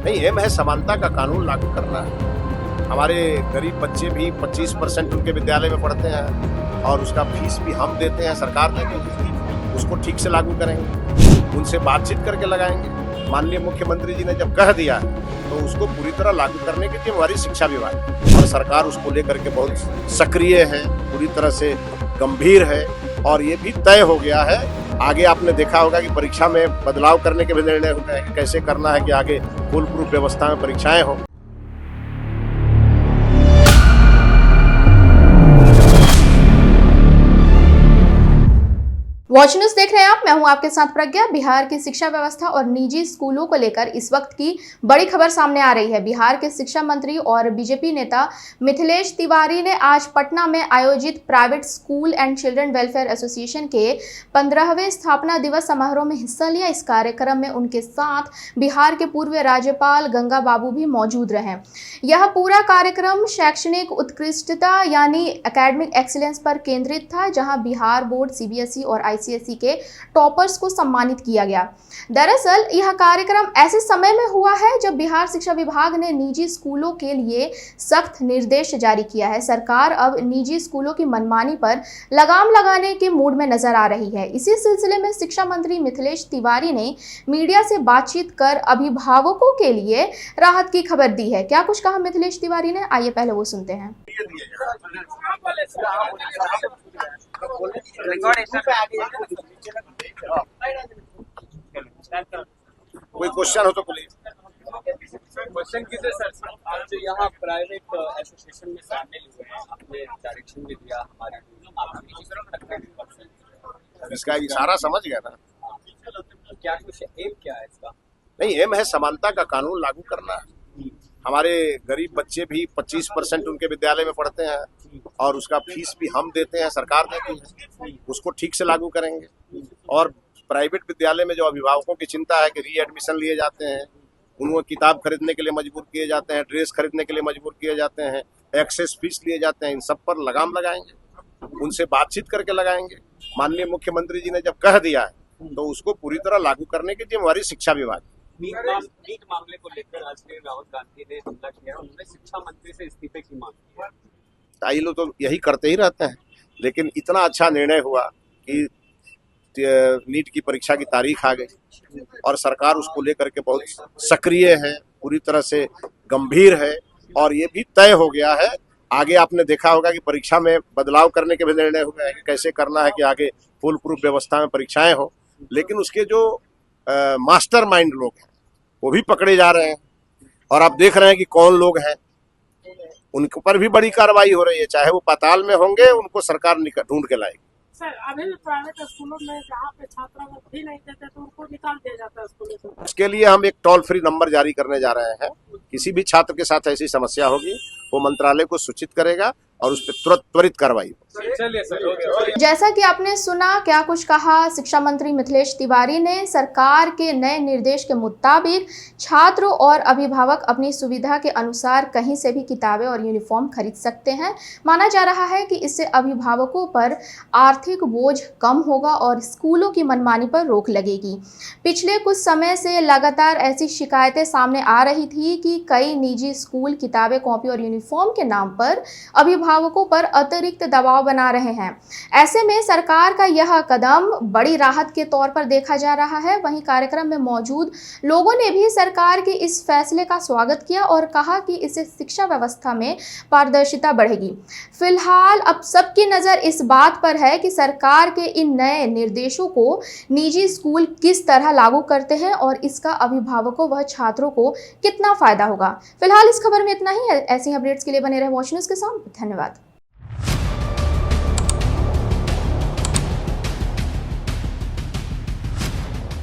नहीं, एम है समानता का कानून लागू करना है। हमारे गरीब बच्चे भी 25% उनके विद्यालय में पढ़ते हैं और उसका फीस भी हम देते हैं, सरकार देगी। उसको ठीक से लागू करेंगे, उनसे बातचीत करके लगाएंगे। माननीय मुख्यमंत्री जी ने जब कह दिया है तो उसको पूरी तरह लागू करने की जिम्मेवारी शिक्षा विभाग की और सरकार उसको लेकर के बहुत सक्रिय है, पूरी तरह से गंभीर है और ये भी तय हो गया है। आगे आपने देखा होगा कि परीक्षा में बदलाव करने के भी निर्णय हुए हैं कि कैसे करना है कि आगे फुल प्रूफ व्यवस्था में परीक्षाएं हो। वॉच न्यूज देख रहे हैं आप, मैं हूं आपके साथ प्रज्ञा। बिहार की शिक्षा व्यवस्था और निजी स्कूलों को लेकर इस वक्त की बड़ी खबर सामने आ रही है। बिहार के शिक्षा मंत्री और बीजेपी नेता मिथिलेश तिवारी ने आज पटना में आयोजित private school and children welfare association के 15वें स्थापना दिवस समारोह में हिस्सा लिया। इस कार्यक्रम में उनके साथ बिहार के पूर्व राज्यपाल गंगा बाबू भी मौजूद रहे। यह पूरा कार्यक्रम शैक्षणिक उत्कृष्टता यानी एकेडमिक एक्सीलेंस पर केंद्रित था, जहां बिहार बोर्ड, सीबीएसई और आईसीएसई के टॉपर्स को सम्मानित किया गया। दरअसल यह कार्यक्रम ऐसे समय में हुआ है जब बिहार शिक्षा विभाग ने निजी स्कूलों के लिए सख्त निर्देश जारी किया है। सरकार अब निजी स्कूलों की मनमानी पर लगाम लगाने के मूड में नजर आ रही है। इसी सिलसिले में शिक्षा मंत्री मिथिलेश तिवारी ने मीडिया से बातचीत कर अभिभावकों के लिए राहत की खबर दी है। क्या कुछ कहा मिथिलेश तिवारी ने, आइए पहले वो सुनते हैं। कोई क्वेश्चन हो तो बोलिए। क्वेश्चन कीजिए सर। आज यहाँ प्राइवेट एसोसिएशन में शामिल हुए हैं, आपने डायरेक्शन भी दिया हमारे, इसका इशारा समझ गया ना। क्या कुछ एम क्या है इसका? नहीं, एम है समानता का कानून लागू करना है। हमारे गरीब बच्चे भी 25% उनके विद्यालय में पढ़ते हैं और उसका फीस भी हम देते हैं, सरकार देती है। उसको ठीक से लागू करेंगे और प्राइवेट विद्यालय में जो अभिभावकों की चिंता है कि री एडमिशन लिए जाते हैं, उनको किताब खरीदने के लिए मजबूर किए जाते हैं, ड्रेस खरीदने के लिए मजबूर किए जाते हैं, एक्सेस फीस लिए जाते हैं, इन सब पर लगाम लगाएंगे, उनसे बातचीत करके लगाएंगे। माननीय मुख्यमंत्री जी ने जब कह दिया है तो उसको पूरी तरह लागू करने की जिम्मेवारी शिक्षा विभाग की। नीट मामले को लेकर आज राहुल गांधी ने हमला किया, उन्होंने शिक्षा मंत्री से इस्तीफे की मांग की। ये लोग तो यही करते ही रहते हैं, लेकिन इतना अच्छा निर्णय हुआ कि नीट की परीक्षा की तारीख आ गई और सरकार उसको लेकर के बहुत सक्रिय है, पूरी तरह से गंभीर है और ये भी तय हो गया है। आगे आपने देखा होगा कि परीक्षा में बदलाव करने के भी निर्णय हुए हैं कि कैसे करना है कि आगे फुल प्रूफ व्यवस्था में परीक्षाएं हो। लेकिन उसके जो मास्टर माइंड लोग हैं वो भी पकड़े जा रहे हैं और आप देख रहे हैं कि कौन लोग हैं, उनके ऊपर भी बड़ी कार्रवाई हो रही है। चाहे वो पाताल में होंगे, उनको सरकार ढूंढ के लाएगी। सर, अभी भी प्राइवेट स्कूलों में जहाँ पे छात्रों को भी नहीं देते तो उनको निकाल दिया जाता है स्कूलों से। उसके लिए हम एक टोल फ्री नंबर जारी करने जा रहे हैं। किसी भी छात्र के साथ ऐसी समस्या होगी वो मंत्रालय को सूचित करेगा और उस पर त्वरित कार्रवाई। चलिए सर। जैसा कि आपने सुना, क्या कुछ कहा शिक्षा मंत्री मिथिलेश तिवारी ने। सरकार के नए निर्देश के मुताबिक छात्रों और अभिभावक अपनी सुविधा के अनुसार कहीं से भी किताबें और यूनिफॉर्म खरीद सकते हैं। माना जा रहा है कि इससे अभिभावकों पर आर्थिक बोझ कम होगा और स्कूलों की मनमानी पर रोक लगेगी। पिछले कुछ समय से लगातार ऐसी शिकायतें सामने आ रही थी कि कई निजी स्कूल किताबें, कॉपी और यूनिफॉर्म के नाम पर अभिभावकों पर अतिरिक्त दबाव बना रहे हैं। ऐसे में सरकार का यह कदम बड़ी राहत के तौर पर देखा जा रहा है। वहीं कार्यक्रम में मौजूद लोगों ने भी सरकार के इस फैसले का स्वागत किया और कहा कि इससे शिक्षा व्यवस्था में पारदर्शिता बढ़ेगी। फिलहाल अब सबकी नजर इस बात पर है कि सरकार के इन नए निर्देशों को निजी स्कूल किस तरह लागू करते हैं और इसका अभिभावकों व छात्रों को कितना फायदा होगा। फिलहाल इस खबर में इतना ही है। ऐसी अपडेट्स के लिए बने रहे वॉच न्यूज के साथ। धन्यवाद।